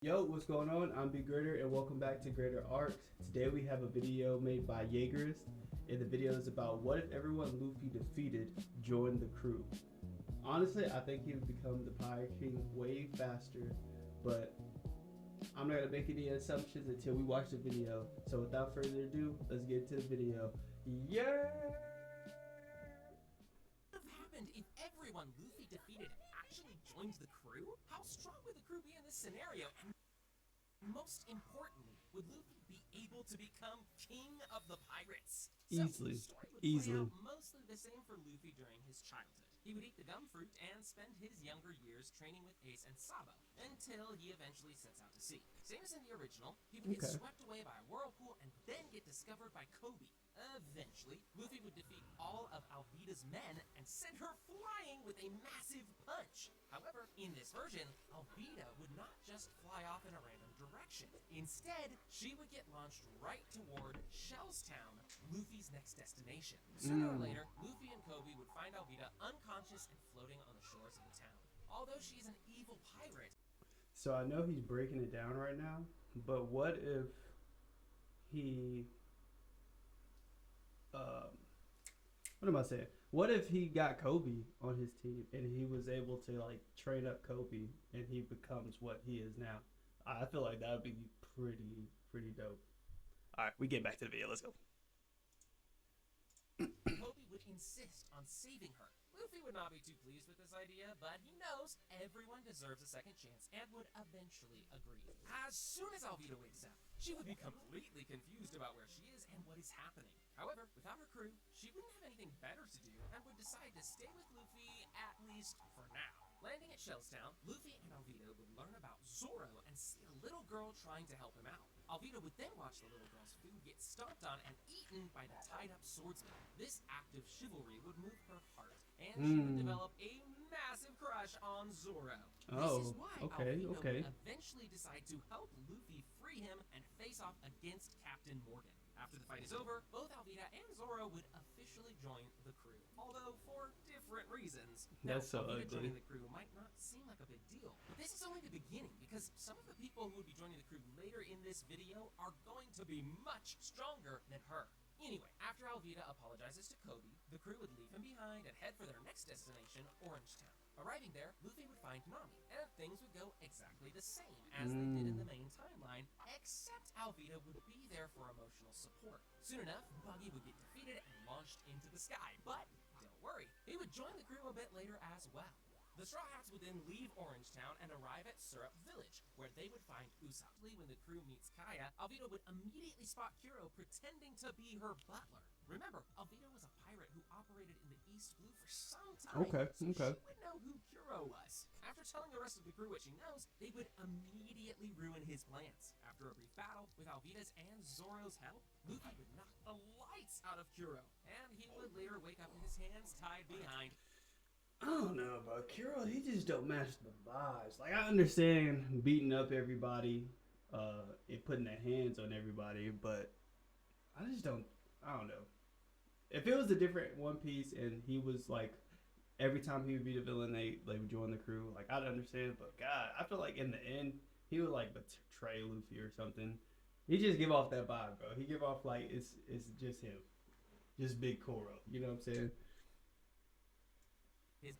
Yo, what's going on? I'm 𝐵𝐵𝐺𝑢𝐠 and welcome back to 𝐵𝐵𝐺𝑢𝐠. Today we have a video made by 𝐤𝐫𝐤𝐢𝐵𝐺𝑢𝐠, and the video is about what if everyone Luffy defeated joined the crew. Honestly, I think he would become the Pirate King way faster, but I'm not gonna make any assumptions until we watch the video. So without further ado, let's get to the video. Yeah! What would have happened if everyone Luffy defeated actually joined the crew? How strong would the crew be in this scenario? And most importantly, would Luffy be able to become king of the pirates? Easily. The story would play out mostly the same for Luffy during his childhood. He would eat the gum fruit and spend his younger years training with Ace and Sabo until he eventually sets out to sea. Same as in the original, he would get swept away by a whirlpool and then get discovered by Kobe. Eventually, Luffy would defeat all of 𝐵𝐵𝐺𝑒's men and send her flying with a massive punch. However, in this version, 𝐵𝐵𝐺𝑒 would not just fly off in a random direction. Instead, she would get launched right toward 𝐿𝐵𝐺𝑒stown, Luffy's next destination. Sooner or later, Luffy and Kobe would find 𝐵𝐵𝐺𝑒 unconscious and floating on the shores of the town. Although she's an evil pirate. So I know he's breaking it down right now, but what if he what am I saying? What if he got Kobe on his team and he was able to like train up Kobe and he becomes what he is now? I feel like that would be pretty dope. All right, we get back to the video. Let's go. Kobe would insist on saving her. Luffy would not be too pleased with this idea, but he knows everyone deserves a second chance and would eventually agree. As soon as 𝐵𝐵𝐺𝑒 wakes up, she would be completely confused about where she is and what is happening. However, without her crew, she wouldn't have anything better to do and would decide to stay with Luffy, at least for now. Landing at 𝐿𝐵𝐺𝑒stown, Luffy and 𝐵𝐵𝐺𝑒 would learn about Zoro and see a little girl trying to help him out. 𝐵𝐵𝐺𝑒 would then watch the little girl's food get stomped on and eaten by the tied-up swordsman. This act of chivalry would move her heart, and she would develop a massive crush on Zoro. This is why 𝐵𝐵𝐺𝑒 would eventually decide to help Luffy free him and face off against Captain Morgan. After the fight is over, both 𝐵𝐵𝐺𝑒 and Zoro would officially join the crew, although for different reasons. That's so 𝐵𝐵𝐺𝑒 ugly. joining the crew might not seem like a big deal, but this is only the beginning, because some of the people who would be joining the crew later in this video are going to be much stronger than her. Anyway, after 𝐵𝐵𝐺𝑒 apologizes to Kobe, the crew would leave him behind and head for their next destination, 𝐿𝐵𝐺𝑒stown. Arriving there, Luffy would find Nami, and things would go exactly the same as they did in the main timeline, except 𝐵𝐵𝐺𝑒 would be there for emotional support. Soon enough, Buggy would get defeated and launched into the sky, but don't worry, he would join the crew a bit later as well. The Straw Hats would then leave 𝐿𝐵𝐺𝑒stown and arrive at Syrup Village, where they would find Usopp. When the crew meets Kaya, 𝐵𝐵𝐺𝑒 would immediately spot Kuro pretending to be her butler. Remember, 𝐵𝐵𝐺𝑒 was a pirate who operated in the East Blue for some time, so she would know who Kuro was. After telling the rest of the crew what she knows, they would immediately ruin his plans. After a brief battle, with 𝐵𝐵𝐺𝑒's and Zoro's help, Luffy would knock the lights out of Kuro, and he would later wake up with his hands tied behind. I don't know, bro. Kuro, he just don't match the vibes. Like, I understand beating up everybody, and putting their hands on everybody, but I just don't. I don't know. If it was a different One Piece and he was like, every time he would be the villain, they would join the crew. Like, I'd understand, but God, I feel like in the end he would like betray Luffy or something. He just give off that vibe, bro. He give off like it's just him, just big Kuro. You know what I'm saying? His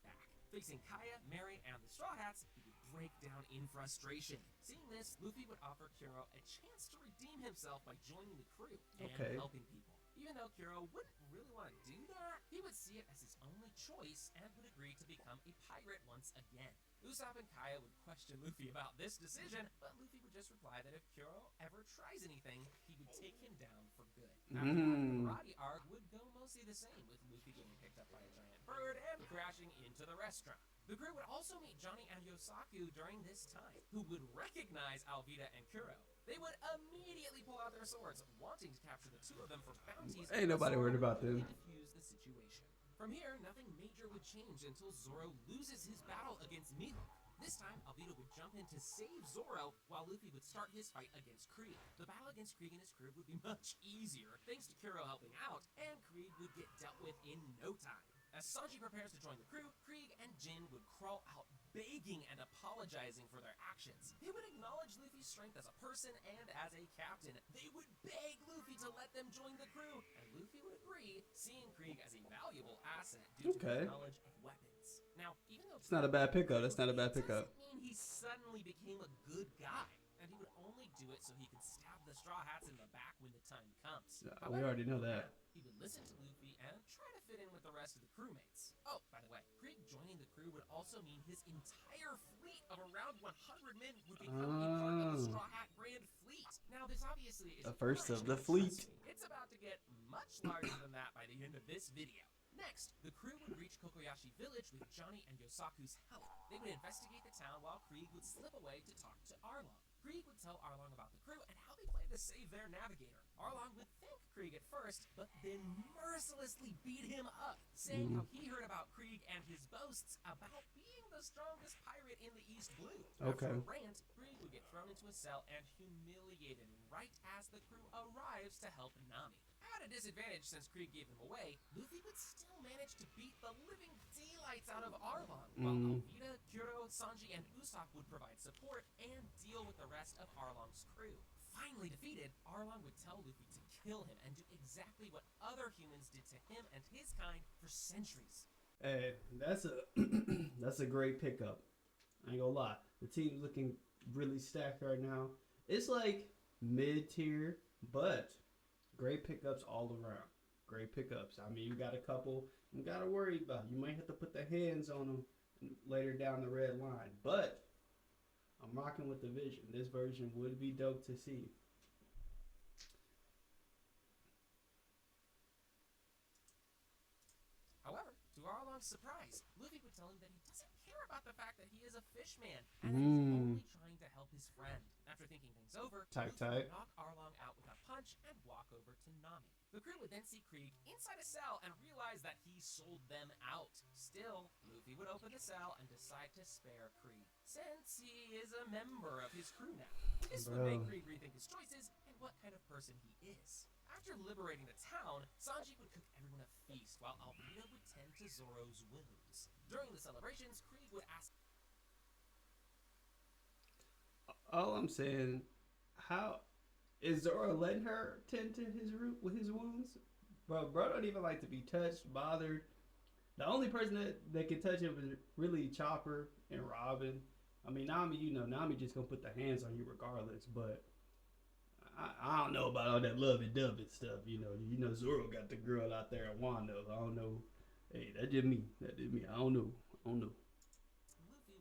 back. Facing Kaya, Mary, and the Straw Hats, he would break down in frustration. Seeing this, Luffy would offer Kuro a chance to redeem himself by joining the crew and helping people. Even though Kuro wouldn't really want to do that, he would see it as his only choice and would agree to become a pirate once again. Usopp and Kaya would question Luffy about this decision, but Luffy would just reply that if Kuro ever tries anything, he would take him down for good. After that, the karate arc would go mostly the same, with Luffy getting picked up by a giant bird and crashing into the restaurant. The crew would also meet Johnny and Yosaku during this time, who would recognize 𝐵𝐵𝐺𝑒 and Kuro. They would immediately pull out their swords, wanting to capture the two of them for bounties. Ain't nobody worried about them. Defuse the situation. From here, nothing major would change until Zoro loses his battle against Mihawk. This time, 𝐵𝐵𝐺𝑒 would jump in to save Zoro, while Luffy would start his fight against Krieg. The battle against Krieg and his crew would be much easier, thanks to Kuro helping out, and Krieg would get dealt with in no time. As Sanji prepares to join the crew, Krieg and Jin would crawl out begging and apologizing for their actions. They would acknowledge Luffy's strength as a person and as a captain. They would beg Luffy to let them join the crew, and Luffy would agree, seeing Krieg as a valuable asset due to his knowledge of weapons. Now, even though It's not a bad pickup. That's not a bad pickup. doesn't mean he suddenly became a good guy, and he would only do it so he could stab the Straw Hats in the back when the time comes. We already know that. He would listen to Luffy and try to fit in with the rest of the crewmates. Oh, by the way, Krieg joining the crew would also mean his entire fleet of around 100 men would become a part of the Straw Hat Grand Fleet. Now, this obviously is the first of the but fleet. trust me, it's about to get much larger than that by the end of this video. Next, the crew would reach Kokoyashi Village with Johnny and Yosaku's help. They would investigate the town while Krieg would slip away to talk to Arlong. Krieg would tell Arlong about the crew and how they plan to save their navigator. Arlong would thank Krieg at first, but then mercilessly beat him up, saying how he heard about Krieg and his boasts about being the strongest pirate in the East Blue. After a rant, Krieg would get thrown into a cell and humiliated right as the crew arrives to help Nami. At a disadvantage since Krieg gave him away, Luffy would still manage to beat the living daylights out of Arlong, while Alvida, Kuro, Sanji, and Usopp would provide support and deal with the rest of Arlong's crew. Finally defeated, Arlong would tell Luffy to kill him and do exactly what other humans did to him and his kind for centuries. Hey, that's a that's a great pickup. I ain't gonna lie. The team's looking really stacked right now. It's like mid-tier, but great pickups all around. Great pickups. I mean, you got a couple you got to worry about. You might have to put the hands on them later down the red line. But I'm rocking with the vision. This version would be dope to see. However, to Arlong's surprise, Luffy would tell him that he doesn't care about the fact that he is a fishman and that he's only trying to help his friend. After thinking things over, Luffy would knock Arlong out with a punch and walk over to Nami. The crew would then see Krieg inside a cell and realize that he sold them out. Still, Luffy would open the cell and decide to spare Krieg, since he is a member of his crew now. This would make Krieg rethink his choices and what kind of person he is. After liberating the town, Sanji would cook everyone a feast while Alvida would tend to Zoro's wounds. During the celebrations, Krieg would ask... All I'm saying, how is Zoro letting her tend to his wounds? Bro don't even like to be touched, bothered. The only person that can touch him is really Chopper and Robin. I mean, Nami, Nami just gonna put the hands on you regardless, but I don't know about all that lovey-dovey stuff. You know, Zoro got the girl out there in Wano. I don't know. Hey, that did me. I don't know. Luffy,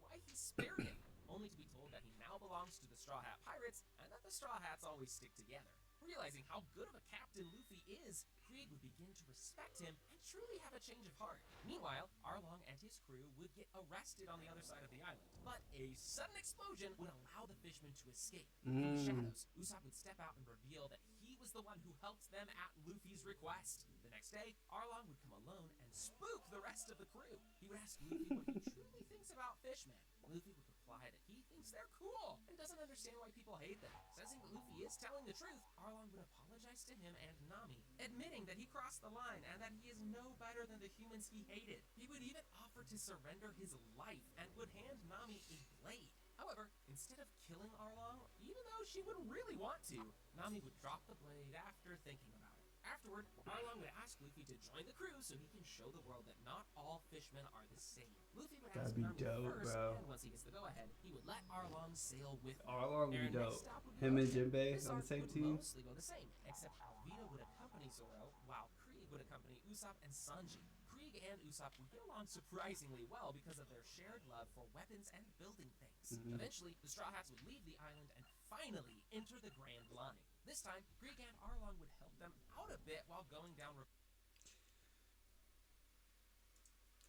why he spared him, only to be told that he now belongs to the Straw Hat Pirates and that the Straw Hats always stick together. Realizing how good of a captain Luffy is, Krieg would begin to respect him and truly have a change of heart. Meanwhile, Arlong and his crew would get arrested on the other side of the island, but a sudden explosion would allow the fishmen to escape. From the shadows, Usopp would step out and reveal that he was the one who helped them at Luffy's request. The next day, Arlong would come alone and spook the rest of the crew. He would ask Luffy what he truly thinks about fishmen. Luffy would reply that he thinks they're cool and doesn't understand why people hate them. Sensing that Luffy is telling the truth, Arlong would apologize to him and Nami, admitting that he crossed the line and that he is no better than the humans he hated. He would even offer to surrender his life and would hand Nami a blade. However, instead of killing Arlong, even though she would really want to, Nami would drop the blade after thinking about it. Afterward, Arlong would ask Luffy to join the crew so he can show the world that not all fishmen are the same. Luffy would ask Nami first, and once he gets the go-ahead, he would let Arlong sail with him. Arlong would be dope. Him and Jinbei on the same team? Mostly go the same, except Alvida would accompany Zoro, while Krieg would accompany Usopp and Sanji. Krieg and Usopp would get along surprisingly well because of their shared love for weapons and building things. Eventually, the Straw Hats would leave the island and finally enter the Grand Line. This time, Krieg and Arlong would help them out a bit while going down...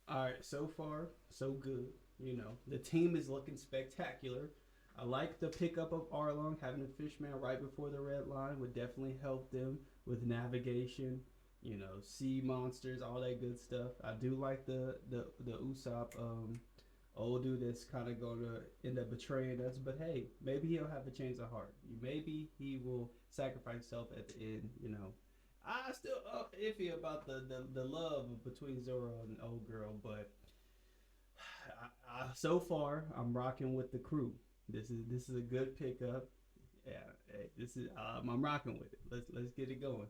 Alright, so far, so good. The team is looking spectacular. I like the pickup of Arlong. Having a fishman right before the red line would definitely help them with navigation, sea monsters, all that good stuff. I do like the Usopp old dude that's kind of going to end up betraying us, but hey, maybe he'll have a change of heart. Maybe he will sacrifice himself at the end. I still iffy about the love between Zoro and old girl, but So far, I'm rocking with the crew. This is a good pickup. Yeah, hey, this is I'm rocking with it. Let's get it going.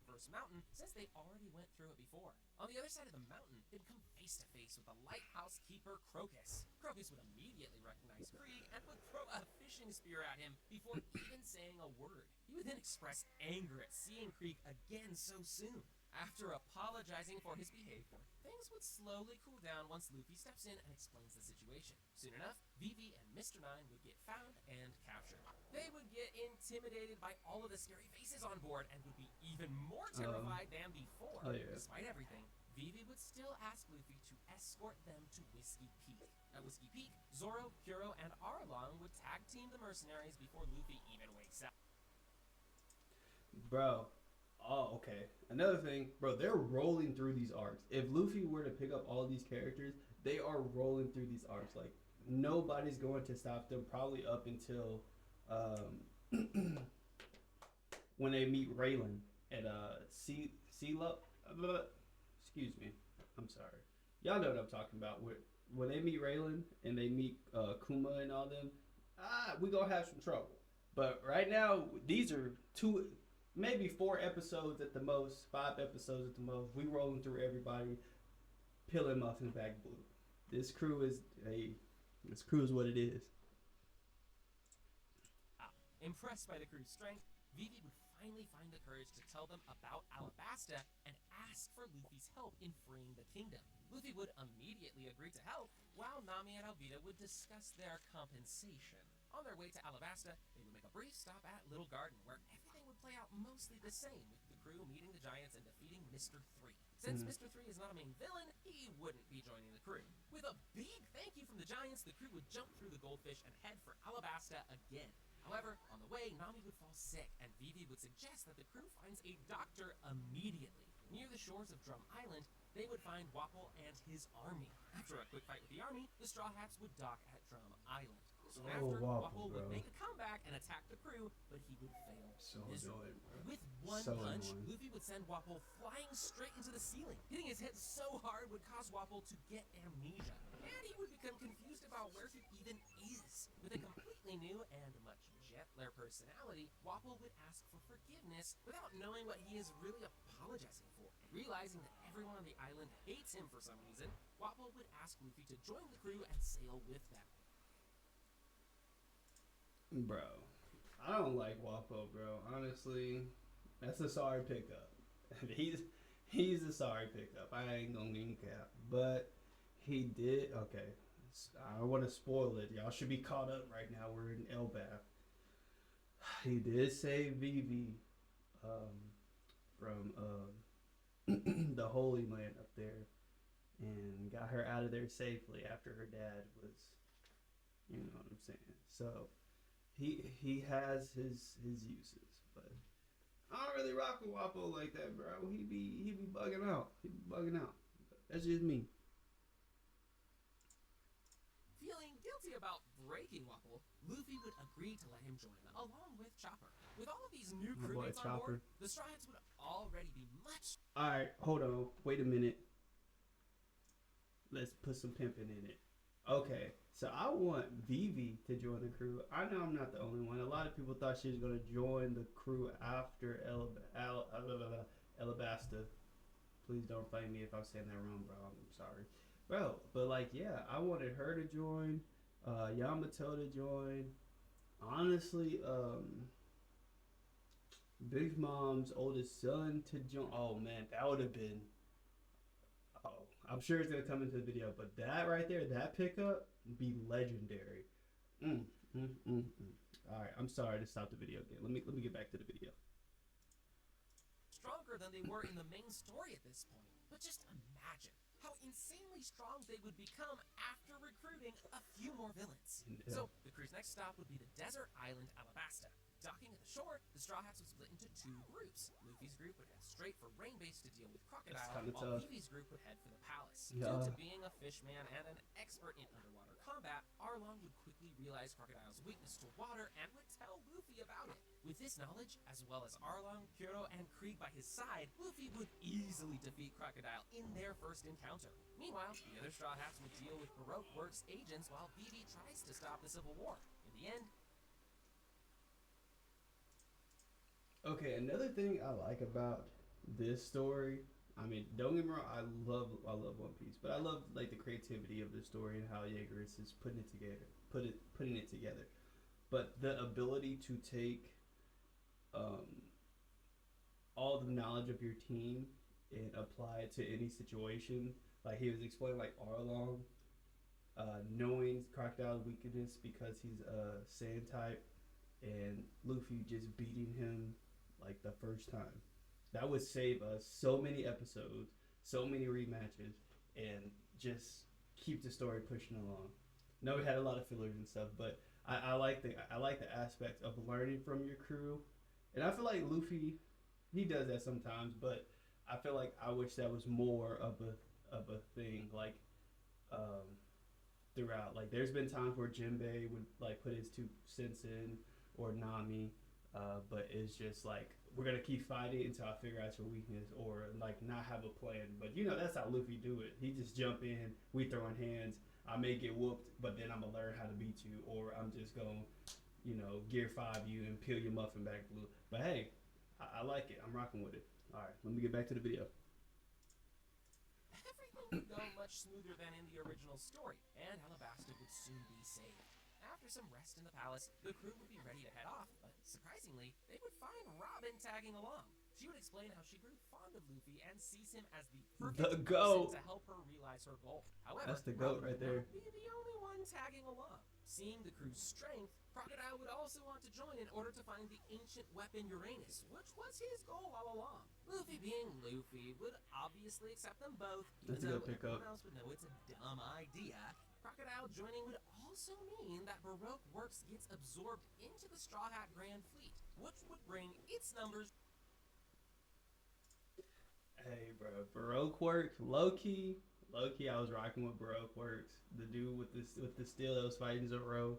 First mountain, since they already went through it before. On the other side of the mountain, they'd come face to face with the lighthouse keeper 𝐿𝐸𝐾𝐻. 𝐿𝐸𝐾𝐻 would immediately recognize Krieg and would throw a fishing spear at him before even saying a word. He would then express anger at seeing Krieg again so soon. After apologizing for his behavior, things would slowly cool down once Luffy steps in and explains the situation. Soon enough, Vivi and Mr. 9 would get found and captured. They would get intimidated by all of the scary faces on board and would be even more terrified than before. Despite everything, Vivi would still ask Luffy to escort them to Whiskey Peak. At Whiskey Peak, Zoro, Kuro, and Arlong would tag team the mercenaries before Luffy even wakes up. Bro. Oh, okay. Another thing, bro, they're rolling through these arcs. If Luffy were to pick up all these characters, they are rolling through these arcs. Like, nobody's going to stop them, probably up until when they meet Raylan at 𝐶𝐶. Excuse me. I'm sorry. Y'all know what I'm talking about. When they meet Raylan and they meet Kuma and all them, we gonna have some trouble. But right now, these are maybe 4 episodes at the most, 5 episodes at the most. We rolling through everybody, peeling muffins back blue. This crew is what it is. Impressed by the crew's strength, Vivi would finally find the courage to tell them about 𝐴labasta and ask for Luffy's help in freeing the kingdom. Luffy would immediately agree to help, while Nami and Alvida would discuss their compensation. On their way to 𝐴labasta, they would make a brief stop at Little Garden, where everything would play out mostly the same, with the crew meeting the giants and defeating Mr. 3. Since Mr. 3 is not a main villain, he wouldn't be joining the crew. With a big thank you from the giants, the crew would jump through the goldfish and head for 𝐴labasta again. However, on the way, Nami would fall sick, and Vivi would suggest that the crew finds a doctor immediately. Near the shores of Drum Island, they would find Wapol and his army. After a quick fight with the army, the Straw Hats would dock at Drum Island. Soon after, Wapol would make a comeback and attack the crew, but he would fail miserably. With one punch, Luffy would send Wapol flying straight into the ceiling. Hitting his head so hard would cause Wapol to get amnesia, and he would become confused about where he even is. With a completely new and much gentler personality, Wapol would ask for forgiveness without knowing what he is really apologizing for. Realizing that everyone on the island hates him for some reason, Wapol would ask Luffy to join the crew and sail with them. Bro, I don't like Wapol, bro. Honestly, that's a sorry pickup. He's a sorry pickup. I ain't gonna even cap. But he did, okay. I don't want to spoil it. Y'all should be caught up right now. We're in Elbaf. He did save Vivi from the Holy Land up there and got her out of there safely after her dad was, you know what I'm saying. So he has his uses, but I don't really rock with Wapol like that, bro. He be bugging out. That's just me. Feeling guilty about breaking Wapol, Luffy would agree to let him join, along with Chopper. With all of these new crewmates on board, the Straw Hats would already be much... Alright, hold on. Wait a minute. Let's put some pimping in it. Okay, so I want Vivi to join the crew. I know I'm not the only one. A lot of people thought she was going to join the crew after 𝐴labasta. Please don't blame me if I'm saying that wrong, bro. I'm sorry. Bro, but like, yeah, I wanted her to join, Yamato to join. Honestly, Big Mom's oldest son to join. Oh man, that would have been. Oh, I'm sure it's gonna come into the video, but that right there, that pickup, be legendary. All right, I'm sorry to stop the video again. Let me get back to the video. Stronger than they were in the main story at this point, but just imagine how insanely strong they would become after recruiting a few more villains. Yeah. So, the crew's next stop would be the desert island 𝐴labasta. Docking at the shore, the Straw Hats would split into 2 groups. Luffy's group would head straight for Rain Base to deal with Crocodile, while Vivi's group would head for the palace. Yeah. Due to being a fishman and an expert in underwater combat, Arlong would quickly realize Crocodile's weakness to water and would tell Luffy about it. With this knowledge, as well as Arlong, Kuro, and Krieg by his side, Luffy would easily defeat Crocodile in their first encounter. Meanwhile, the other Straw Hats would deal with Baroque Works agents while Vivi tries to stop the Civil War. In the end... Okay, another thing I like about this story, I mean, don't get me wrong, I love One Piece, but I love like the creativity of the story and how 𝐤𝐤𝐤𝐬𝐻 is putting it together. But the ability to take all the knowledge of your team and apply it to any situation, like he was explaining, like Arlong, knowing Crocodile's weakness because he's a sand type, and Luffy just beating him like the first time. That would save us so many episodes, so many rematches, and just keep the story pushing along. No, we had a lot of fillers and stuff, but I like the aspect of learning from your crew, and I feel like Luffy, he does that sometimes, but I feel like I wish that was more of a thing, like throughout. Like there's been times where Jinbei would like put his 2 cents in, or Nami, but it's just like we're gonna keep fighting until I figure out your weakness, or like not have a plan. But you know that's how Luffy do it. He just jump in, we throwing hands. I may get whooped, but then I'm gonna learn how to beat you, or I'm just gonna, Gear 5 you and peel your muffin back blue. But hey, I like it. I'm rocking with it. All right, let me get back to the video. Everything would go much smoother than in the original story, and Alabasta would soon be saved. After some rest in the palace, the crew would be ready to head off, but surprisingly, they would find Robin tagging along. She would explain how she grew fond of Luffy and sees him as the perfect person to help her realize her goal. However, that's the GOAT right there. Robin would not be the only one tagging along. Seeing the crew's strength, Crocodile would also want to join in order to find the ancient weapon Uranus, which was his goal all along. Luffy being Luffy would obviously accept them both, even though everyone else would know it's a dumb idea. Crocodile joining would also mean that Baroque Works gets absorbed into the Straw Hat Grand Fleet, which would bring its numbers... Hey, bro, Baroque Works, low key, I was rocking with Baroque Works. The dude with the steel that was fighting Zoro.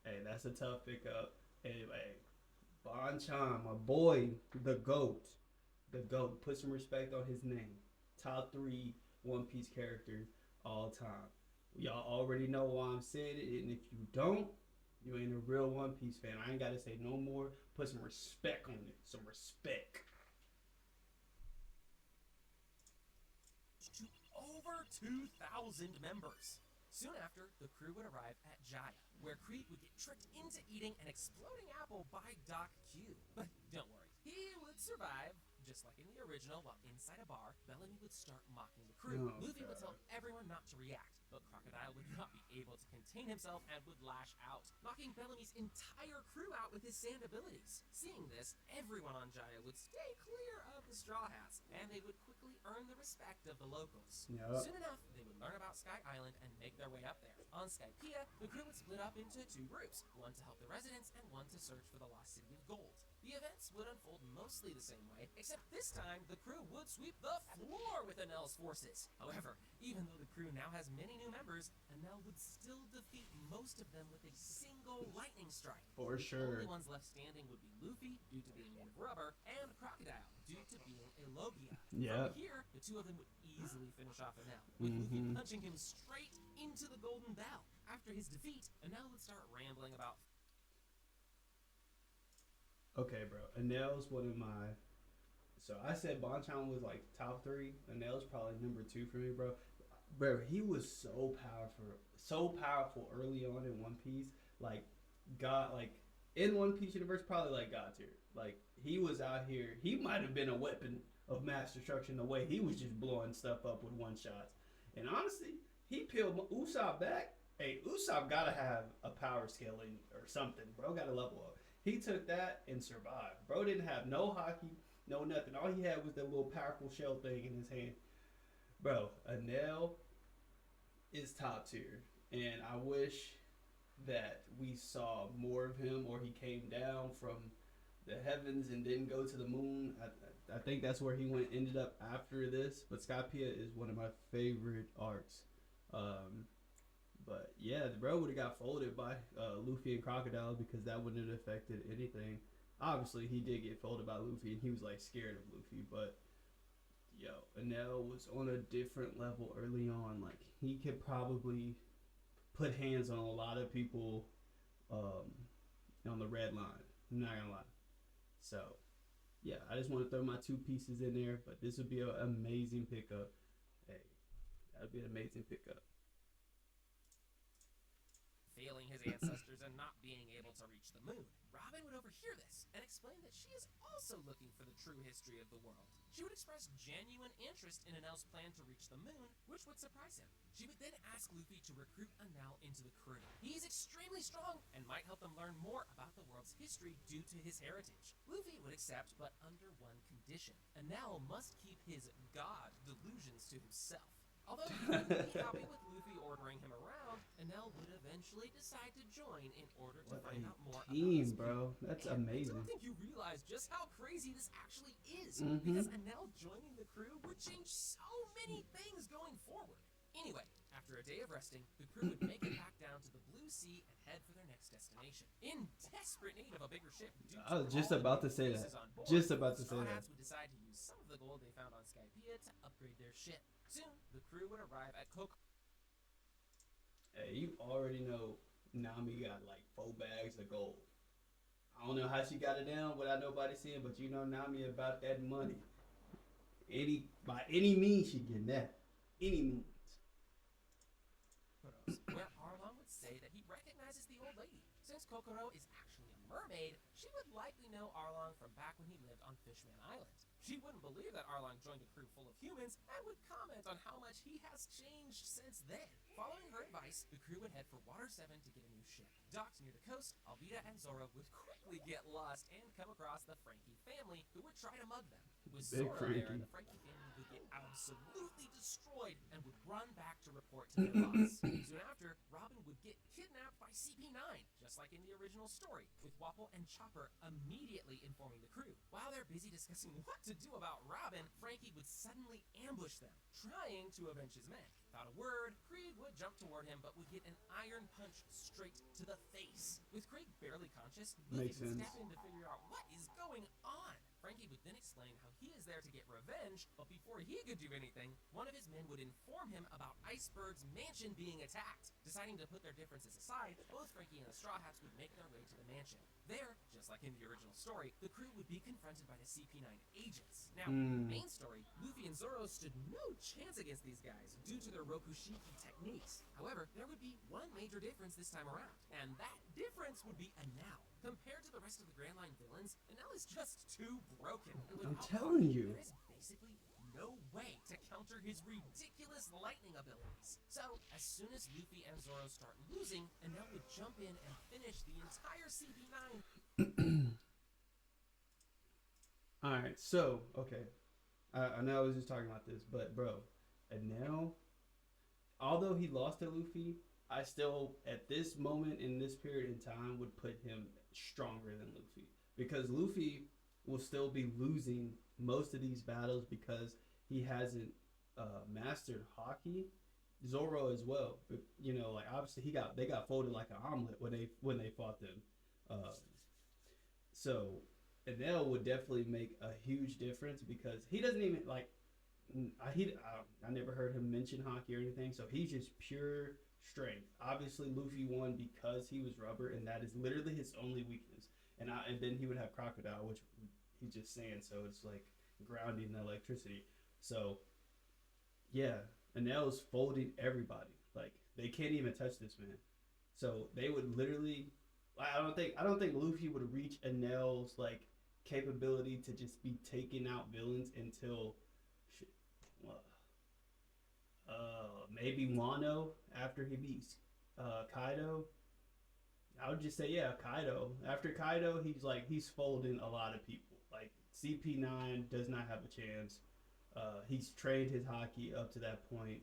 Hey, that's a tough pickup. Anyway, Bonchan, my boy, the GOAT. Put some respect on his name. Top 3 One Piece characters all time. Y'all already know why I'm saying it, and if you don't, you ain't a real One Piece fan. I ain't gotta say no more. Put some respect on it. Some respect. To over 2,000 members. Soon after, the crew would arrive at Jaya, where Krieg would get tricked into eating an exploding apple by Doc Q. But don't worry, he would survive. Just like in the original, while inside a bar, Bellamy would start mocking the crew. Luffy would tell everyone not to react, but Crocodile would not be able to contain himself and would lash out, knocking Bellamy's entire crew out with his sand abilities. Seeing this, everyone on Jaya would stay clear of the Straw Hats, and they would quickly earn the respect of the locals. Yep. Soon enough, they would learn about Sky Island and make their way up there. On Skypiea, the crew would split up into 2 groups, one to help the residents and one to search for the lost city of gold. The events would unfold mostly the same way, except this time the crew would sweep the floor with Enel's forces. However, even though the crew now has many new members, Enel would still defeat most of them with a single lightning strike. For sure. The only ones left standing would be Luffy, due to being made of rubber, and Crocodile, due to being a Logia. Yeah. From here, the 2 of them would easily finish off Enel, with Luffy punching him straight into the Golden Bell. After his defeat, Enel would start rambling about... Okay, bro. Enel's one of my... So I said Bonchan was like top 3. Enel's probably number 2 for me, bro. Bro, he was so powerful early on in One Piece. Like, God, like, in One Piece universe, probably like God tier. Like, he was out here. He might have been a weapon of mass destruction the way he was just blowing stuff up with one-shots. And honestly, he peeled Usopp back. Hey, Usopp gotta have a power scaling or something. Bro gotta level up. He took that and survived. Bro didn't have no hockey, no nothing. All he had was that little powerful shell thing in his hand. Bro, Enel is top tier. And I wish that we saw more of him, or he came down from the heavens and didn't go to the moon. I think that's where he ended up after this. But Skypiea is one of my favorite arcs. But yeah, the bro would have got folded by Luffy and Crocodile, because that wouldn't have affected anything. obviously he did get folded by Luffy, and he was like scared of Luffy, but yo, Enel was on a different level early on. Like he could probably put hands on a lot of people on the red line. I'm not gonna lie. So yeah, I just want to throw my 2 pieces in there, but this would be an amazing pickup. Hey, that would be an amazing pickup. Failing his ancestors and not being able to reach the moon. Robin would overhear this and explain that she is also looking for the true history of the world. She would express genuine interest in Enel's plan to reach the moon, which would surprise him. She would then ask Luffy to recruit Enel into the crew. He's extremely strong and might help them learn more about the world's history due to his heritage. Luffy would accept, but under one condition. Enel must keep his god delusions to himself. Although he wouldn't be happy with Luffy ordering him around, Enel would eventually decide to join in order to find out more about his bro. That's amazing. I don't think you realize just how crazy this actually is, because Enel joining the crew would change so many things going forward. Anyway, after a day of resting, the crew would make it back down to the Blue Sea and head for their next destination. In desperate need of a bigger ship, I was just about to say that. Just about to say that. Straw Hats would decide to use some of the gold they found on Skypiea to upgrade their ship. Soon, the crew would arrive at Hey, you already know Nami got like 4 bags of gold. I don't know how she got it down without nobody seeing, but you know Nami about that money. By any means she getting that. Any means. Where Arlong would say that he recognizes the old lady. Since Kokoro is actually a mermaid, she would likely know Arlong from back when he lived on Fishman Island. She wouldn't believe that Arlong joined a crew full of humans and would comment on how much he has changed since then. Following her advice, the crew would head for Water 7 to get a new ship. Docked near the coast, 𝐵𝐸vita and Zoro would quickly get lost and come across the Frankie family, who would try to mug them. With Zoro there, the Frankie family would get absolutely destroyed and would run back to report to their boss. Soon after, Robin would get kidnapped by CP9, just like in the original story, with Wapol and Chopper immediately informing the crew. While they're busy discussing what to do about Robin, Frankie would suddenly ambush them, trying to avenge his men. Without a word, Krieg would jump toward him, but would get an iron punch straight to the face. With Krieg barely conscious, Luffy would step in to figure out what is going on. Frankie would then explain how he is there to get revenge, but before he could do anything, one of his men would inform him about Iceberg's mansion being attacked. Deciding to put their differences aside, both Frankie and the Straw Hats would make their way to the mansion. There, just like in the original story, the crew would be confronted by the CP9 agents. Now, main story, Luffy and Zoro stood no chance against these guys due to their Rokushiki techniques. However, there would be one major difference this time around, and that difference would be Enel. Compared to the rest of the Grand Line villains, Enel is just too broken. I'm telling you. There is basically no way to counter his ridiculous lightning abilities. So, as soon as Luffy and Zoro start losing, Enel would jump in and finish the entire CP9. Alright, so, okay. I know I was just talking about this, but bro, Enel, although he lost to Luffy, I still, at this moment in this period in time, would put him stronger than Luffy. Because Luffy will still be losing most of these battles because he hasn't mastered Haki. Zoro as well. But, you know, like obviously they got folded like an omelet when they fought them. So Enel would definitely make a huge difference because he doesn't even like. I never heard him mention Haki or anything. So he's just pure strength. Obviously, Luffy won because he was rubber, and that is literally his only weakness. And then he would have Crocodile, which he's just saying. So it's like grounding the electricity. So yeah, Enel's folding everybody. Like they can't even touch this man. So they would literally. I don't think Luffy would reach Enel's like capability to just be taking out villains until maybe Wano after he beats Kaido. I would just say yeah, Kaido. After Kaido, he's folding a lot of people. Like CP9 does not have a chance. He's trained his Haki up to that point.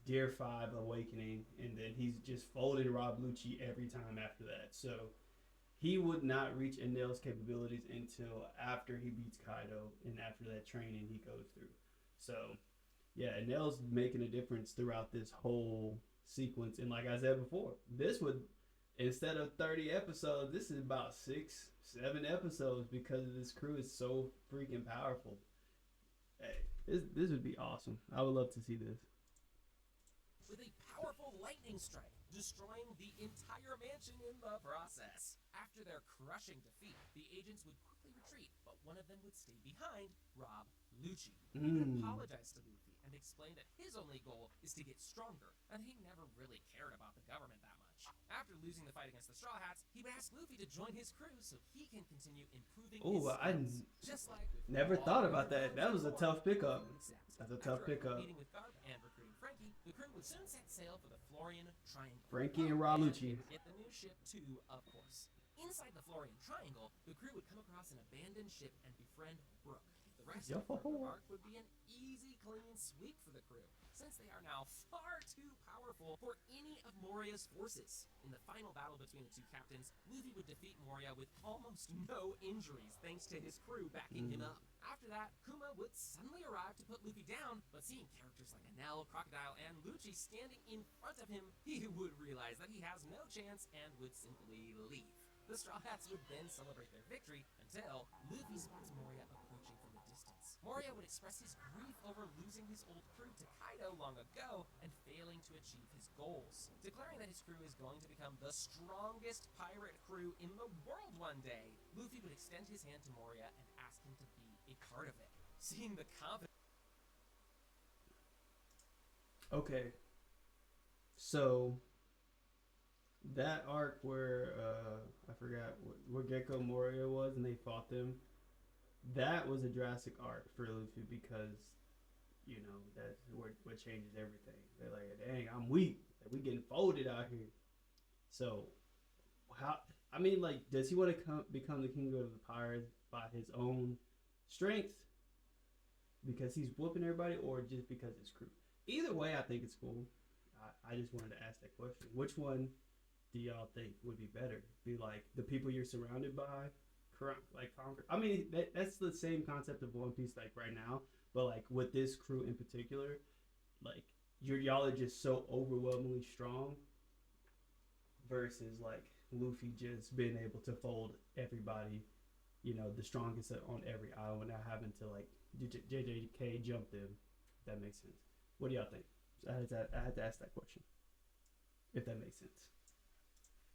Gear 5 Awakening, and then he's just folding Rob Lucci every time after that. So he would not reach Enel's capabilities until after he beats Kaido and after that training he goes through. So yeah, Enel's making a difference throughout this whole sequence. And like I said before, this would instead of 30 episodes, this is about 6, 7 episodes because this crew is so freaking powerful. Hey, this would be awesome. I would love to see this. With a powerful lightning strike, destroying the entire mansion in the process. After their crushing defeat, the agents would quickly retreat, but one of them would stay behind, rob Lucci. He would apologize to Luffy and explain that his only goal is to get stronger, and he never really cared about the government that much. After losing the fight against the Straw Hats, he would ask Luffy to join his crew so he can continue improving his skills. Just like never thought about that. That was a tough pickup. That's a tough pickup. Meeting with Garp and recruiting Frankie, the crew would soon set sail for the Florian Triangle. Frankie and Raw Lucci. Get the new ship too, of course. Inside the Florian Triangle, the crew would come across an abandoned ship and befriend Brook. The rest of the arc would be an easy, clean sweep for the crew, since they are now far too powerful for any of Moria's forces. In the final battle between the two captains, Luffy would defeat Moria with almost no injuries thanks to his crew backing him up. After that, Kuma would suddenly arrive to put Luffy down, but seeing characters like Enel, Crocodile, and Lucci standing in front of him, he would realize that he has no chance and would simply leave. The Straw Hats would then celebrate their victory until Luffy spots Moria approaching from a distance. Moria would express his grief over losing his old crew to Kaido long ago and failing to achieve his goals, declaring that his crew is going to become the strongest pirate crew in the world one day. Luffy would extend his hand to Moria and ask him to be a part of it. Seeing the confidence. Okay. So that arc where I forgot where Gecko Moria was and they fought them, that was a drastic arc for Luffy because, you know, that's what changes everything. They're like, dang, I'm weak. We getting folded out here. So how, I mean, like, does he want to become the king of the pirates by his own strength because he's whooping everybody, or just because it's crew? Either way, I think it's cool. I just wanted to ask that question. Which one do y'all think would be better? Be like the people you're surrounded by, like conquer? I mean, that's the same concept of One Piece, like right now, but like with this crew in particular, like y'all are just so overwhelmingly strong versus like Luffy just being able to fold everybody, you know, the strongest on every island without having to like JJK jump them. If that makes sense. What do y'all think? I had to ask that question. If that makes sense.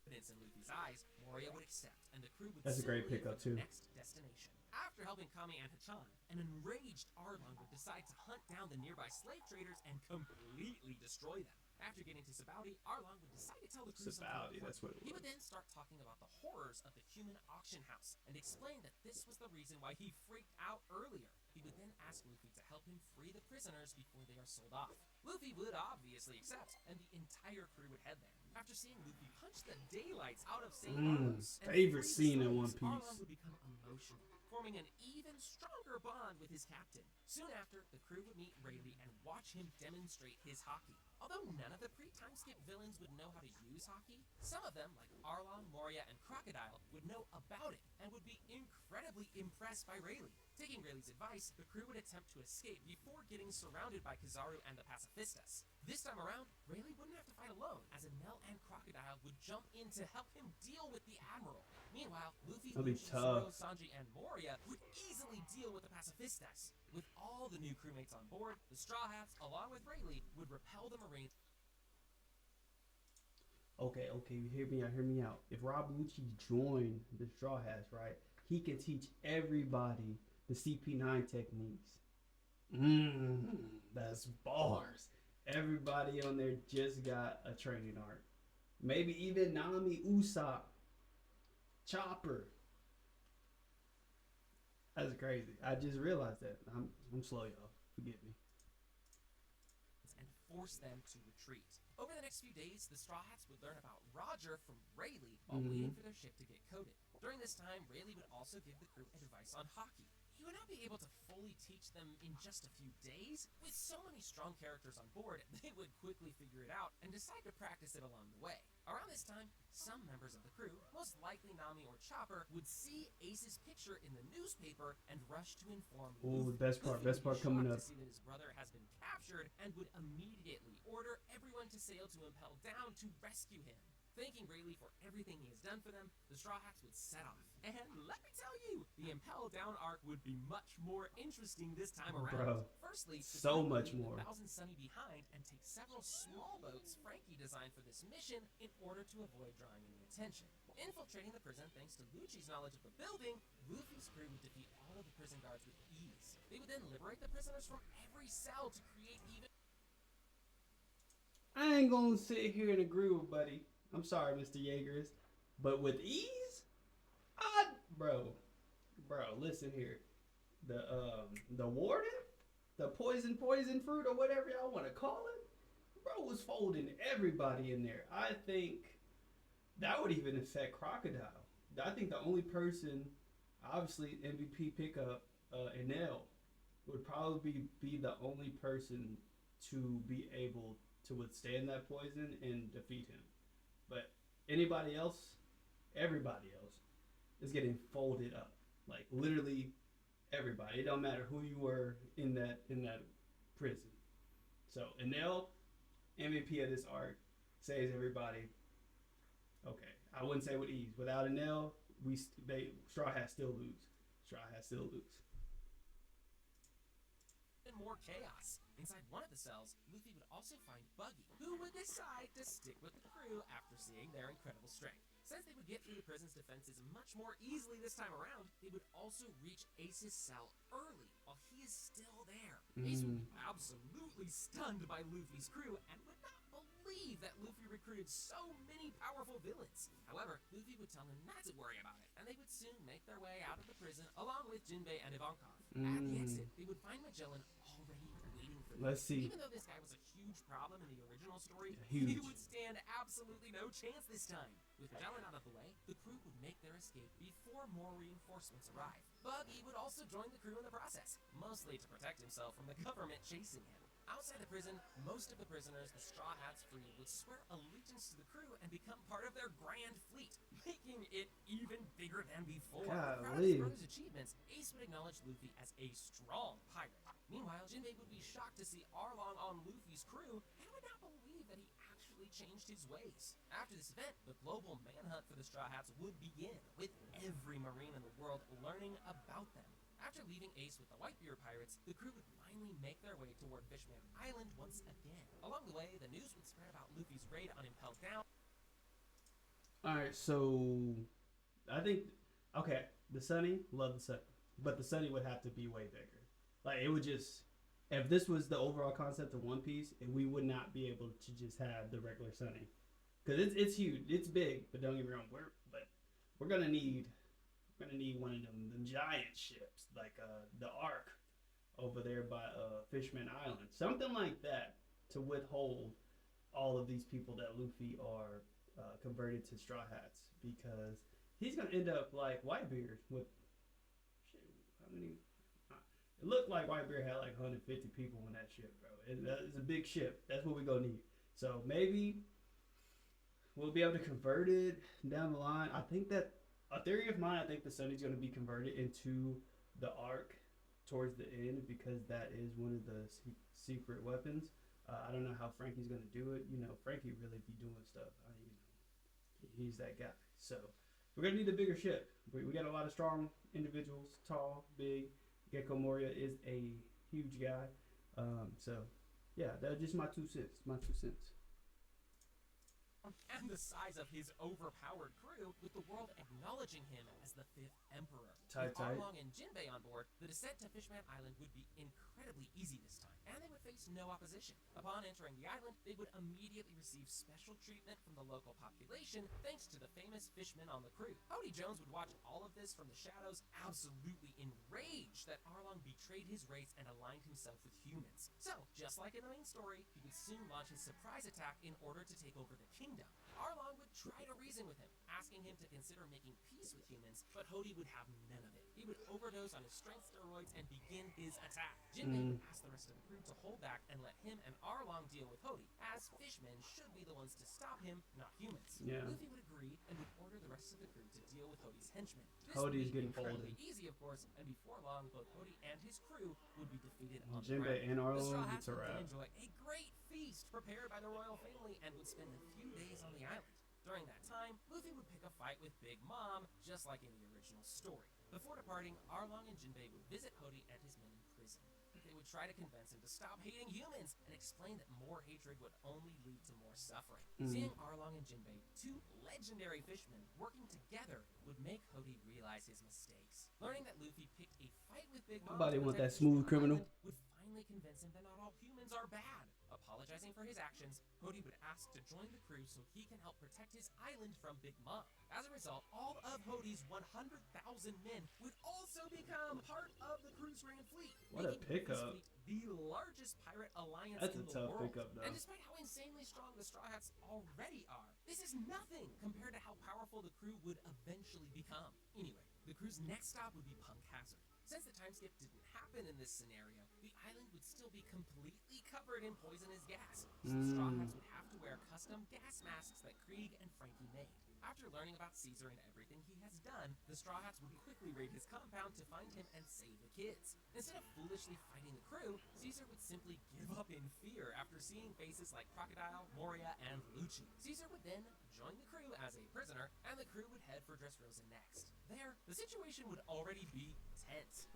In Luffy's eyes, Moria would accept, and the crew would That's a great pickup too. Next destination. After helping Kami and Hachan, an enraged Arlong would decide to hunt down the nearby slave traders and completely destroy them. After getting to 𝐭𝐸, Arlong would decide to tell the crew something. That's what it was. He would then start talking about the horrors of the human auction house and explain that this was the reason why he freaked out earlier. He would then ask Luffy to help him free the prisoners before they are sold off. Luffy would obviously accept, and the entire crew would head there. After seeing Luffy punch the daylights out of St. Marcos, favorite scene in One Piece, Arlong would become emotional, forming an even stronger bond with his captain. Soon after, the crew would meet Rayleigh and watch him demonstrate his haki. Although none of the pre-time skip villains would know how to use haki, some of them, like Arlong, Moria, and Crocodile, would know about it and would be incredibly impressed by Rayleigh. Taking Rayleigh's advice, the crew would attempt to escape before getting surrounded by Kizaru and the pacifistas. This time around, Rayleigh wouldn't have to fight alone, as Enel and Crocodile would jump in to help him deal with the Admiral. Meanwhile, Luffy, Zoro, Sanji, and Moria would easily deal with the pacifistas. With all the new crewmates on board, the Straw Hats, along with Rayleigh, would repel the Marines. Okay, hear me out. If Rob Lucci joined the Straw Hats, right, he can teach everybody the CP9 techniques. That's bars. Everybody on there just got a training arc. Maybe even Nami, Usopp, Chopper. That's crazy. I just realized that. I'm slow, y'all. Forgive me. And force them to retreat. Over the next few days, the Straw Hats would learn about Roger from Rayleigh while waiting for their ship to get coated. During this time, Rayleigh would also give the crew advice on haki. He would not be able to fully teach them in just a few days. With so many strong characters on board, they would quickly figure it out and decide to practice it along the way. Around this time, some members of the crew, most likely Nami or Chopper, would see Ace's picture in the newspaper and rush to inform Luffy. The best part coming up. To see that his brother has been captured and would immediately order everyone to sail to Impel Down to rescue him. Thanking greatly for everything he has done for them, the Straw Hats would set off. And let me tell you, the Impel Down arc would be much more interesting this time around. Bro, Firstly, so much more. 𝐿 Sunny behind and take several small boats Frankie designed for this mission in order to avoid drawing any attention. Infiltrating the prison thanks to Lucci's knowledge of the building, Luffy's crew would defeat all of the prison guards with ease. They would then liberate the prisoners from every cell to create even... I ain't gonna sit here and agree with Buddy. I'm sorry, Mr. 𝐤𝐫𝐤𝐬𝐬, but with ease, bro, listen here. The warden, the poison fruit or whatever y'all want to call it, bro, was folding everybody in there. I think that would even affect Crocodile. I think the only person, obviously MVP pickup, Enel, would probably be the only person to be able to withstand that poison and defeat him. But anybody else, everybody else, is getting folded up. Like literally everybody. It don't matter who you were in that prison. So Enel, MVP of this arc, saves everybody. Okay, I wouldn't say with ease. Without Enel, Straw Hats still lose. Straw Hats still lose. More chaos. Inside one of the cells, Luffy would also find Buggy, who would decide to stick with the crew after seeing their incredible strength. Since they would get through the prison's defenses much more easily this time around, they would also reach Ace's cell early while he is still there. Ace would be absolutely stunned by Luffy's crew and would not believe that Luffy recruited so many powerful villains. However, Luffy would tell him not to worry about it, and they would soon make their way out of the prison along with Jinbei and 𝐵𝐴NKOV. At the exit, they would find Magellan already waiting for them. Let's see. Even though this guy was a huge problem in the original story, Huge. he would stand absolutely no chance this time. With Magellan out of the way, the crew would make their escape before more reinforcements arrive. Buggy would also join the crew in the process, mostly to protect himself from the government chasing him. Outside the prison, most of the prisoners the Straw Hats freed would swear allegiance to the crew and become part of their grand fleet, making it even bigger than before. Proud of his brother's achievements, Ace would acknowledge Luffy as a strong pirate. Meanwhile, Jinbei would be shocked to see Arlong on Luffy's crew and would not believe that he actually changed his ways. After this event, the global manhunt for the Straw Hats would begin, with every marine in the world learning about them. After leaving Ace with the Whitebeard pirates, the crew would finally make their way toward Fishman Island once again. Along the way, the news would spread about Luffy's raid on Impel Down. Alright, so I think, okay, the Sunny, love the Sunny, but the Sunny would have to be way bigger. Like, it would just, if this was the overall concept of One Piece, we would not be able to just have the regular Sunny. Because it's huge, it's big, but don't get me wrong, we're going to need one of them giant ships, like the Ark over there by Fishman Island. Something like that to withhold all of these people that Luffy are converted to Straw Hats. Because he's going to end up like Whitebeard with, shit, how many? It looked like Whitebeard had like 150 people on that ship, bro. It's a big ship. That's what we're going to need. So maybe we'll be able to convert it down the line. I think that, a theory of mine, I think the Sunny's going to be converted into the Ark towards the end because that is one of the secret weapons. I don't know how Frankie's going to do it. You know, Frankie really be doing stuff. He's that guy. So we're going to need a bigger ship. We got a lot of strong individuals, tall, big. Gecko Moria is a huge guy. So yeah, that's just my 2 cents. And the size of his overpowered crew, with the world acknowledging him as the 5th Emperor. With Arlong and Jinbei on board, the descent to Fishman Island would be incredibly easy this time, and they would face no opposition. Upon entering the island, they would immediately receive special treatment from the local population, thanks to the famous fishmen on the crew. Hody Jones would watch all of this from the shadows, absolutely enraged that Arlong betrayed his race and aligned himself with humans. So, just like in the main story, he would soon launch his surprise attack in order to take over the kingdom. Arlong would try to reason with him, asking him to consider making peace with humans, but Hody would have none of it. He would overdose on his strength steroids and begin his attack. Jinbei would ask the rest of the crew to hold back and let him and Arlong deal with Hody, as fishmen should be the ones to stop him, not humans. Yeah. Luffy would agree and would order the rest of the crew to deal with Hody's henchmen. This Hody's would be getting incredibly folded. easy, of course, and before long, both Hody and his crew would be defeated on the Jinbei ground. and The Straw Arlong, Hats it's a would then wrap. enjoy a great feast prepared by the royal family and would spend a few days on the island. During that time, Luffy would pick a fight with Big Mom, just like in the original story. Before departing, Arlong and Jinbei would visit 𝐿𝐸 and his men in prison. They would try to convince him to stop hating humans and explain that more hatred would only lead to more suffering. Seeing Arlong and Jinbei, two legendary fishermen, working together would make 𝐿𝐸 realize his mistakes. Learning that Luffy picked a fight with Big Mom Nobody to want that protect smooth Straw criminal. Island would finally convince him that not all humans are bad. Apologizing for his actions, 𝐿𝐸 would ask to join the crew so he can help protect his island from Big Mom. As a result, all of 𝐿𝐸's 100,000 men would also become part of the crew's grand fleet. What a pickup. The largest pirate alliance That's in a the tough world. pickup, though. And despite how insanely strong the Straw Hats already are, this is nothing compared to how powerful the crew would eventually become. Anyway, the crew's next stop would be Punk Hazard. Since the time skip didn't happen in this scenario, the island would still be completely covered in poisonous gas. So the Straw Hats would have to wear custom gas masks that Krieg and Frankie made. After learning about Caesar and everything he has done, the Straw Hats would quickly raid his compound to find him and save the kids. Instead of foolishly fighting the crew, Caesar would simply give up in fear after seeing faces like Crocodile, Moria, and Lucci. Caesar would then join the crew as a prisoner, and the crew would head for Dressrosa next. There, the situation would already be tense.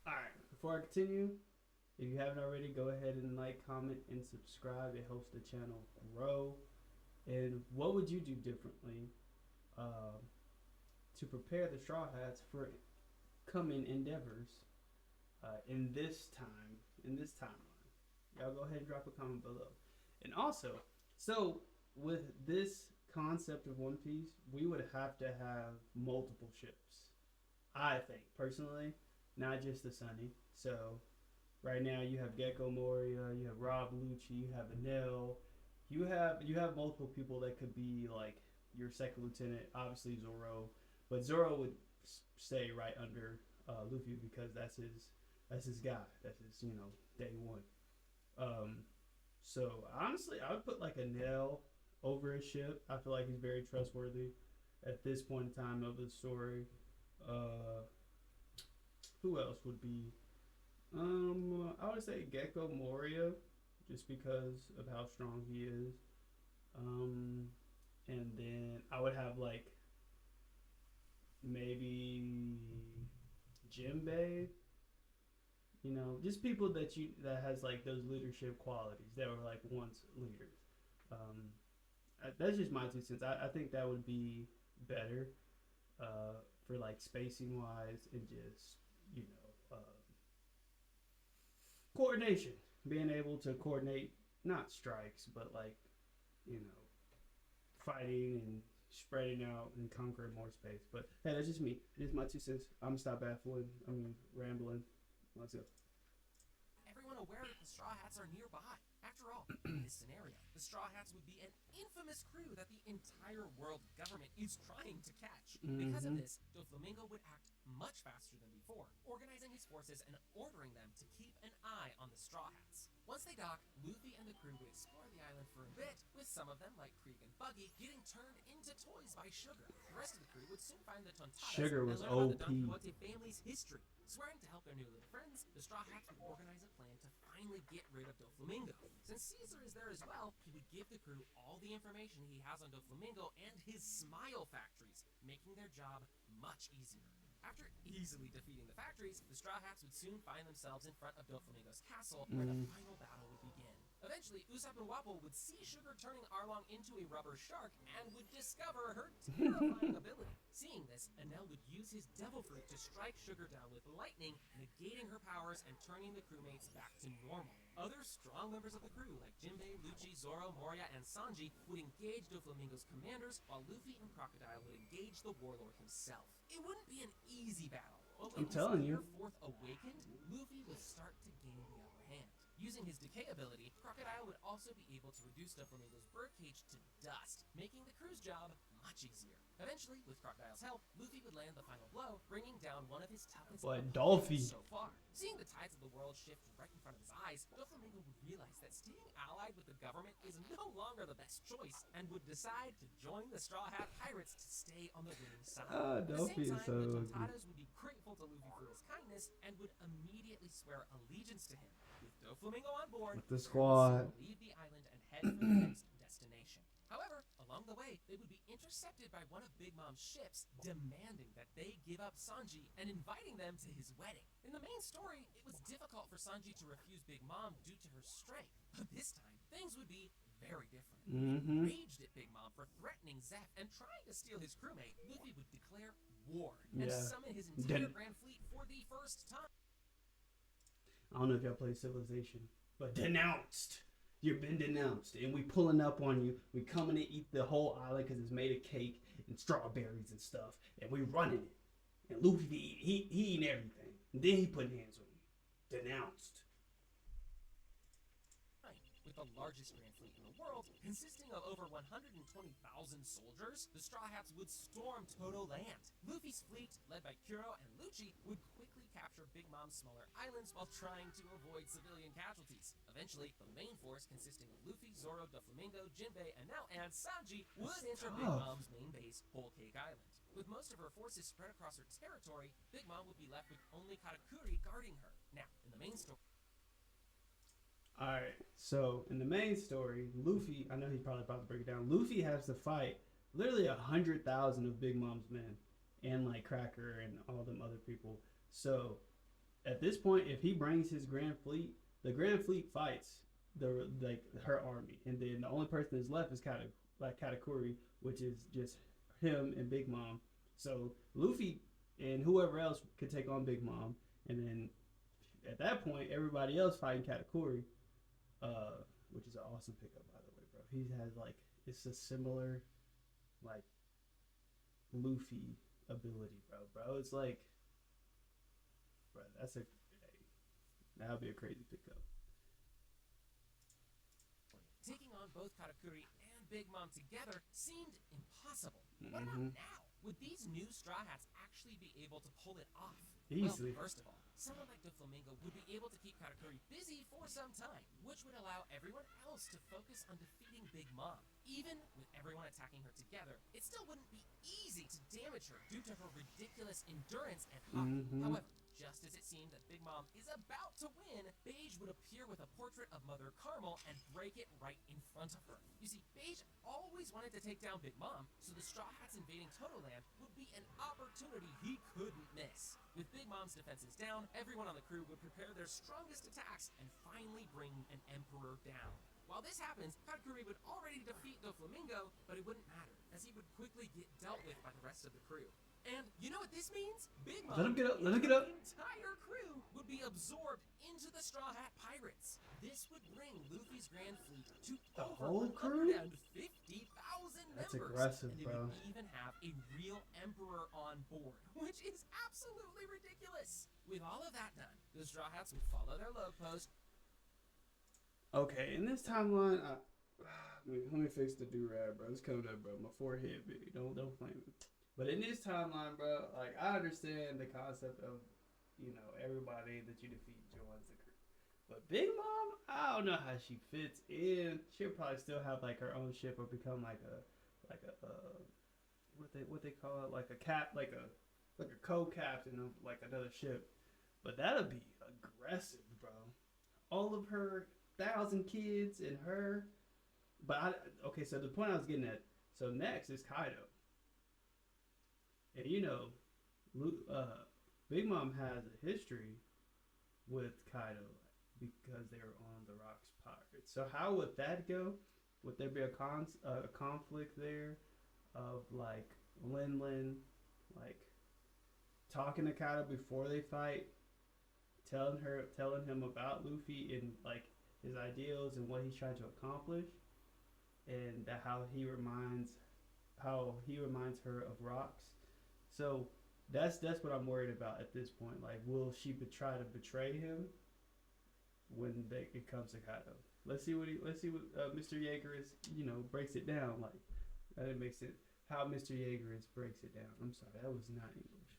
Alright, before I continue, if you haven't already, go ahead and like, comment, and subscribe. It helps the channel grow. And what would you do differently to prepare the Straw Hats for coming endeavors in this timeline? Y'all go ahead and drop a comment below. And also, so with this concept of One Piece, we would have to have multiple ships. I think, personally, not just the Sunny. So right now you have Gecko Moria, you have Rob Lucci, you have Enel. You have multiple people that could be like your second lieutenant. Obviously Zoro, but Zoro would stay right under Luffy because that's his guy. That's his day one. So honestly, I would put like Enel over his ship. I feel like he's very trustworthy at this point in time of the story. Who else would be? I would say Gecko Moria, just because of how strong he is. And then I would have like maybe Jinbei. Just people that has like those leadership qualities that were like once leaders. That's just my 2 cents. I think that would be better for like spacing wise and just coordination, being able to coordinate not strikes but like fighting and spreading out and conquering more space. But hey, that's just me. It is my 2 cents. I'm gonna stop rambling. Let's go. Everyone aware that the Straw Hats are nearby. After all, in this scenario, the Straw Hats would be an infamous crew that the entire world government is trying to catch. Because of this, Doflamingo would act much faster than before, organizing his forces and ordering them to keep an eye on the Straw Hats. Once they dock, Luffy and the crew would explore the island for a bit, with some of them, like Krieg and Buggy, getting turned into toys by Sugar. The rest of the crew would soon find the Tontadas Sugar was and learn about the Don OP. Quixote family's history. Swearing to help their new little friends, the Straw Hats would organize a plan to finally get rid of Doflamingo. Since Caesar is there as well, he would give the crew all the information he has on Doflamingo and his smile factories, making their job much easier. After easily defeating the factories, the Straw Hats would soon find themselves in front of Doflamingo's castle, where the final battle would begin. Eventually, Usopp and Wapol would see Sugar turning Arlong into a rubber shark and would discover her terrifying ability. Seeing this, Enel would use his devil fruit to strike Sugar down with lightning, negating her powers and turning the crewmates back to normal. Other strong members of the crew, like Jinbei, Lucci, Zoro, Moria, and Sanji, would engage Doflamingo's commanders, while Luffy and Crocodile would engage the warlord himself. It wouldn't be an easy battle. I'm telling you. Fourth awakened, Luffy would start to gain the upper hand. Using his decay ability, Crocodile would also be able to reduce Doflamingo's birdcage to dust, making the crew's job much easier. Eventually, with Crocodile's help, Luffy would land the final blow, bringing down one of his toughest opponents so far. Seeing the tides of the world shift right in front of his eyes, Doflamingo would realize that staying allied with the government is no longer the best choice, and would decide to join the Straw Hat Pirates to stay on the winning side. At the same time, the Tontadas would be grateful to Luffy for his kindness, and would immediately swear allegiance to him. With Doflamingo on board, With the squad. leave the island and head for the next destination. along the way, they would be intercepted by one of Big Mom's ships, demanding that they give up Sanji and inviting them to his wedding. In the main story, it was difficult for Sanji to refuse Big Mom due to her strength, but this time, things would be very different. Enraged at Big Mom for threatening Zeff and trying to steal his crewmate, Luffy would declare war and summon his entire Grand Fleet for the first time. I don't know if y'all play Civilization, but denounced. You've been denounced, and we pulling up on you. We coming to eat the whole island because it's made of cake and strawberries and stuff, and we running it. And Luffy, he eating everything. And then he putting hands on you. Denounced. With the largest Grand Fleet in the world, consisting of over 120,000 soldiers, the Straw Hats would storm Toto Land. Luffy's fleet, led by Kuro and Lucci, would quickly capture Big Mom's smaller islands while trying to avoid civilian casualties. Eventually, the main force, consisting of Luffy, Zoro, Doflamingo, Jinbei, and Sanji, would enter Big Mom's main base, Whole Cake Island. With most of her forces spread across her territory, Big Mom would be left with only Katakuri guarding her. Now, in the main story... Alright, so in the main story, Luffy, I know he's probably about to break it down. Luffy has to fight literally 100,000 of Big Mom's men and like Cracker and all them other people. So at this point, if he brings his Grand Fleet, the Grand Fleet fights her army, and then the only person that's left is Katakuri, which is just him and Big Mom. So Luffy and whoever else could take on Big Mom, and then at that point, everybody else fighting Katakuri. Which is an awesome pickup, by the way, bro. He has it's a similar Luffy ability, bro. It's bro, that would be a crazy pickup. Taking on both Katakuri and Big Mom together seemed impossible. What about now? Would these new Straw Hats actually be able to pull it off? Easily. Well, first of all, someone like Doflamingo would be able to keep Katakuri busy for some time, which would allow everyone else to focus on defeating Big Mom. Even with everyone attacking her together, it still wouldn't be easy to damage her due to her ridiculous endurance and heart. However, just as it seemed that Big Mom is about to win, Beige would appear with a portrait of Mother Carmel and break it right in front of her. You see, Beige always wanted to take down Big Mom, so the Straw Hats invading Totoland would be an opportunity he couldn't miss. With Big Mom's defenses down, everyone on the crew would prepare their strongest attacks and finally bring an Emperor down. While this happens, Katakuri would already defeat Doflamingo, but it wouldn't matter, as he would quickly get dealt with by the rest of the crew. And you know what this means? Big Mom Let him get up. The entire crew would be absorbed into the Straw Hat Pirates. This would bring Luffy's Grand Fleet to The over whole crew? 150,000 members. That's aggressive, and bro. They would even have a real Emperor on board, which is absolutely ridiculous. With all of that done, the Straw Hats would follow their log post. Okay, in this timeline, let me fix the do-rag, bro. It's coming up, bro. My forehead big. Don't flame it. But in this timeline, bro, I understand the concept of, everybody that you defeat joins the crew. But Big Mom, I don't know how she fits in. She'll probably still have her own ship or become what they call it, like a co-captain of another ship. But that'll be aggressive, bro. All of her 1,000 kids and her. But so the point I was getting at. So next is Kaido. And Big Mom has a history with Kaido because they were on the Rocks Pirates. So how would that go? Would there be a conflict there of Lin talking to Kaido before they fight, telling him about Luffy and his ideals and what he's trying to accomplish, and how he reminds her of Rocks. So that's what I'm worried about at this point. Will she try to betray him when it comes to Kaido? Let's see what Mr. 𝐤𝐫𝐤𝐬𝐳 breaks it down. That didn't make sense. How Mr. 𝐤𝐫𝐤𝐬𝐳 breaks it down. I'm sorry, that was not English.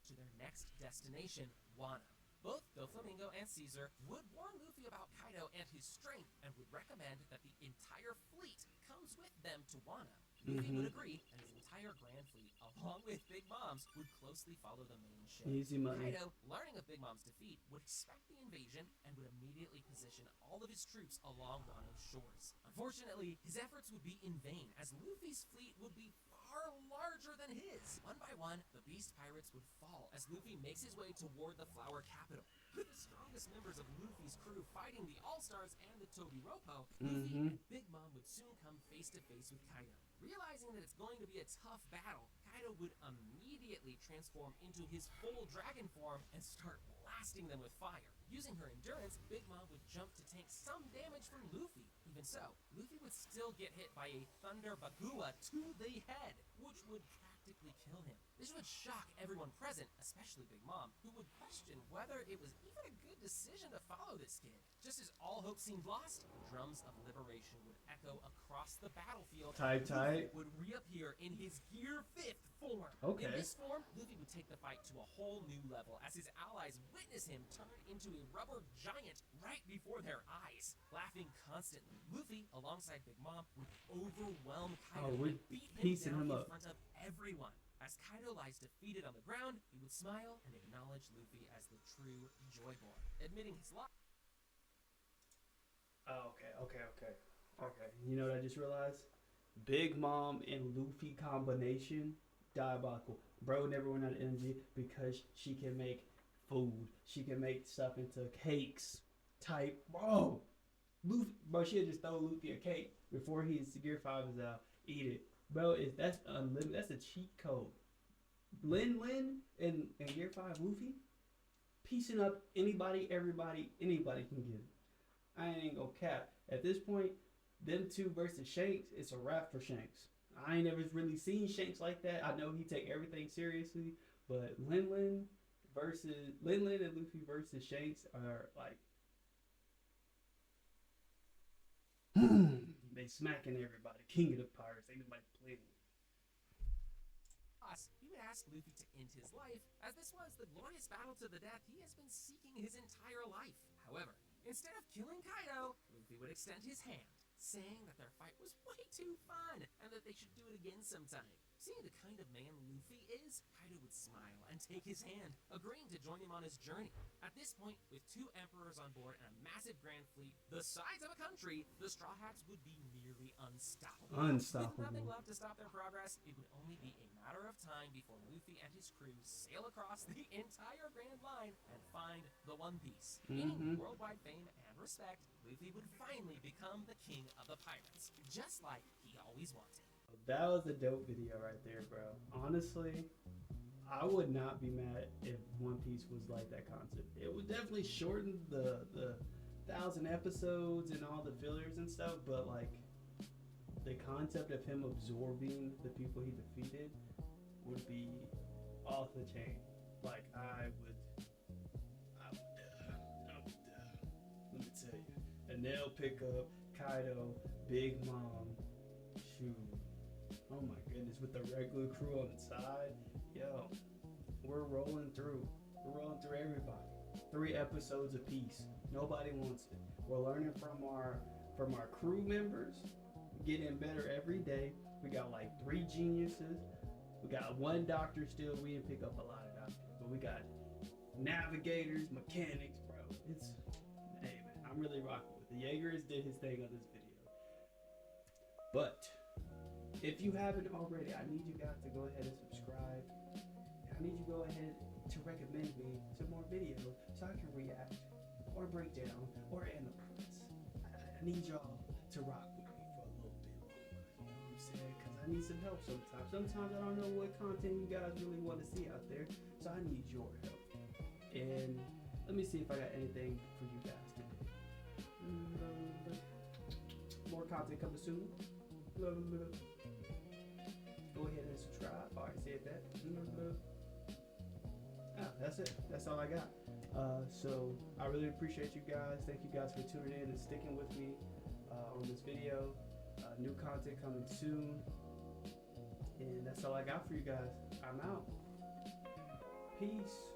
To their next destination, Wano. Both Doflamingo and Caesar would warn Luffy about Kaido and his strength and would recommend that the entire fleet comes with them to Wano. Luffy would agree, and his entire Grand Fleet, along with Big Mom's, would closely follow the main ship. Easy money. Kaido, learning of Big Mom's defeat, would expect the invasion and would immediately position all of his troops along Wano's shores. Unfortunately, his efforts would be in vain, as Luffy's fleet would be far larger than his. One by one, the Beast Pirates would fall as Luffy makes his way toward the Flower Capital. With the strongest members of Luffy's crew fighting the All-Stars and the Tobiropo, Luffy and Big Mom would soon come face to face with Kaido. Realizing that it's going to be a tough battle, Kaido would immediately transform into his full dragon form and start blasting them with fire. Using her endurance, Big Mom would jump to tank some damage from Luffy. Even so, Luffy would still get hit by a Thunder Bagua to the head, which would practically kill him. This would shock everyone present, especially Big Mom, who would question whether it was even a good decision to follow this kid. Just as all hope seemed lost, drums of liberation would echo across the battlefield. Luffy would reappear in his Gear 5th form. Okay. In this form, Luffy would take the fight to a whole new level as his allies witness him turn into a rubber giant right before their eyes. Laughing constantly, Luffy, alongside Big Mom, would overwhelm Kaido and beat him down in front of everyone. As Kaido lies defeated on the ground, he would smile and acknowledge Luffy as the true Joyborn, admitting his loss. Okay. You know what I just realized? Big Mom and Luffy combination, diabolical. Bro never went out of energy because she can make food. She can make stuff into cakes. Type, bro. Luffy, bro, she'll just throw Luffy a cake before his Gear 5 is out. Eat it. Bro, that's unlimited. That's a cheat code. Lin and Gear 5 Luffy, piecing up anybody, everybody, anybody can get it. I ain't gonna cap. At this point, them two versus Shanks, it's a wrap for Shanks. I ain't never really seen Shanks like that. I know he take everything seriously, but Lin and Luffy versus Shanks are like, they smacking everybody. King of the pirates. Ain't nobody playing. He would ask Luffy to end his life, as this was the glorious battle to the death he has been seeking his entire life. However, instead of killing Kaido, Luffy would extend his hand, saying that their fight was way too fun and that they should do it again sometime. Seeing the kind of man Luffy is, Kaido would smile and take his hand, agreeing to join him on his journey. At this point, with 2 emperors on board and a massive grand fleet the size of a country, the Straw Hats would be nearly unstoppable. With nothing left to stop their progress, it would only be a matter of time before Luffy and his crew sail across the entire Grand Line and find the One Piece. Gaining worldwide fame and respect, Luffy would finally become the king of the pirates, just like he always wanted. That was a dope video right there, bro. Honestly, I would not be mad if One Piece was like that concept. It would definitely shorten the 1,000 episodes and all the fillers and stuff, but like the concept of him absorbing the people he defeated would be off the chain. Like I would let me tell you. And they'll pick up Kaido, Big Mom, shoot. Oh my goodness, with the regular crew on the side, yo, we're rolling through. We're rolling through everybody. 3 episodes apiece. Nobody wants it. We're learning from our crew members, getting better every day. We got like 3 geniuses. We got 1 doctor still. We didn't pick up a lot of doctors, but we got navigators, mechanics, bro. It's, hey man, I'm really rocking with it. 𝐤𝐤𝐤𝐬𝐻 did his thing on this video. But if you haven't already, I need you guys to go ahead and subscribe. I need you to go ahead to recommend me some more videos so I can react or break down or analyze. I need y'all to rock with me for a little bit longer. You know what I'm saying? Because I need some help sometimes. Sometimes I don't know what content you guys really want to see out there, so I need your help. And let me see if I got anything for you guys today. More content coming soon. Go ahead and subscribe. Alright, said that. That's it. That's all I got. So I really appreciate you guys. Thank you guys for tuning in and sticking with me on this video. New content coming soon. And that's all I got for you guys. I'm out. Peace.